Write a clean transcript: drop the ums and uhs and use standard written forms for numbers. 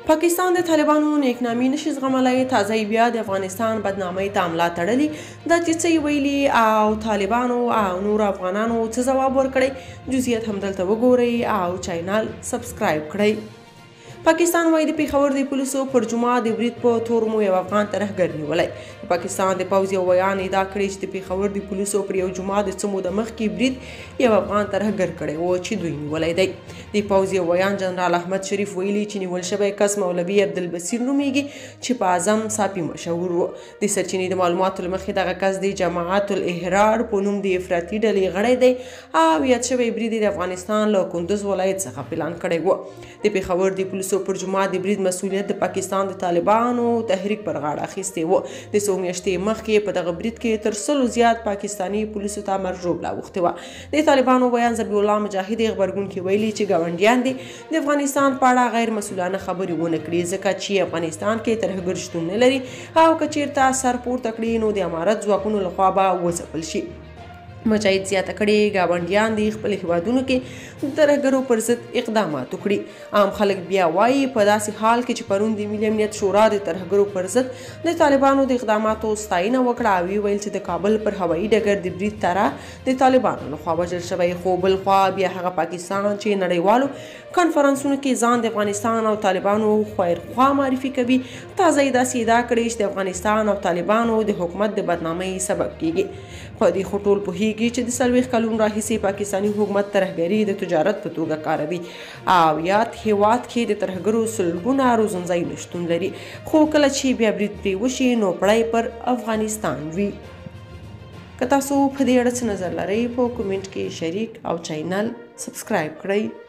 پاکستان د طالبانو نیکنامي نشي زغملی. تازه بیا د افغانستان بدنامۍ ته ملا تړلي دا چې څه ویلي او طالبانو او نور افغانانو څه ځواب ورکړی. جزئیات همدلته وګورئ او چینل سبسکرایب کړئ. پاکستان وايي د پېښور د پولیسو پر جمعه د برید په تور مو یو افغان ترهګر نیولی. د پاکستان د پوځ یو ویان ادعا کړې چې د پېښور د پولیسو پر یو جمعه د څه موده مخکې برید یو افغان ترهګر کړی و چې دوی نیولی دی. د پوځ یو ویان جنرال احمد شریف ویلي چې نیول شوی کس مولوي عبدالبصیر نومیږي چې په اعظم صافي مشهور و. د سرچینې د معلوماتو له مخې دغه کس د جماعت الاحرار په نوم د افراطي ډلې غړی دی او یاد شوی برید د افغانستان له کندوز ولایت څخه پلان کړی و. د پېښور د پولیسو پر جمعه د برید مسؤلیت د پاکستان د طالبانو تحریک پر غاړه اخیستی و. د څو میاشتې مخکې په دغه برید کې تر 100 زیات پاکستاني پولیسو ته مرګ ژوبله اوښتې وه. د طالبانو ویان ذبیح الله مجاهد غبرګون ویلي چې ګاونډیان دي د افغانستان په اړه غیر مسؤلانه خبرې ونه کړي ځکه چې افغانستان کې ترهګر شتون نه لري او که چیرته سر پورته کړي نو د امارت ځواکونو لخوا به وځپل شي. مجاهد زیاته کړې ګاونډیان د خپل هیوادونو کې د ترهګرو پر ضد اقدامات وکړي. عام خلک بیا وایي په داسې حال کې چې پرون د ملي امنیت شورا د ترهګرو پر ضد د طالبانو د اقداماتو ستاینه وکړه او ویل چې د کابل پر هوایي ډګر د برید طرح د طالبانو لخوا وژل شوی. خو بل خوا بیا هغه پاکستان چې نړیوالو کنفرانسونو کې ځان د افغانستان او طالبانو خواخوا معرفي کوي تازه یې داسې ادعا کړې چې د افغانستان او طالبانو د حکومت د بدنامۍ سبب کیږي. په دې خو ټول پوهیږي چې د 40 کلونو راهیسې پاکستاني حکومت ترهګري د تجارت په توګه کاروي او یاد هیواد کې د ترهګرو سلګونه روزنځایونه شتون لري. خو کله چې بیا برید پرې وشي نو پړی پر افغانستان وي. که تاسو په دې اړه څه نظر لرئ په کومنټ کې شریک او چینل سبسکرایب کړئ.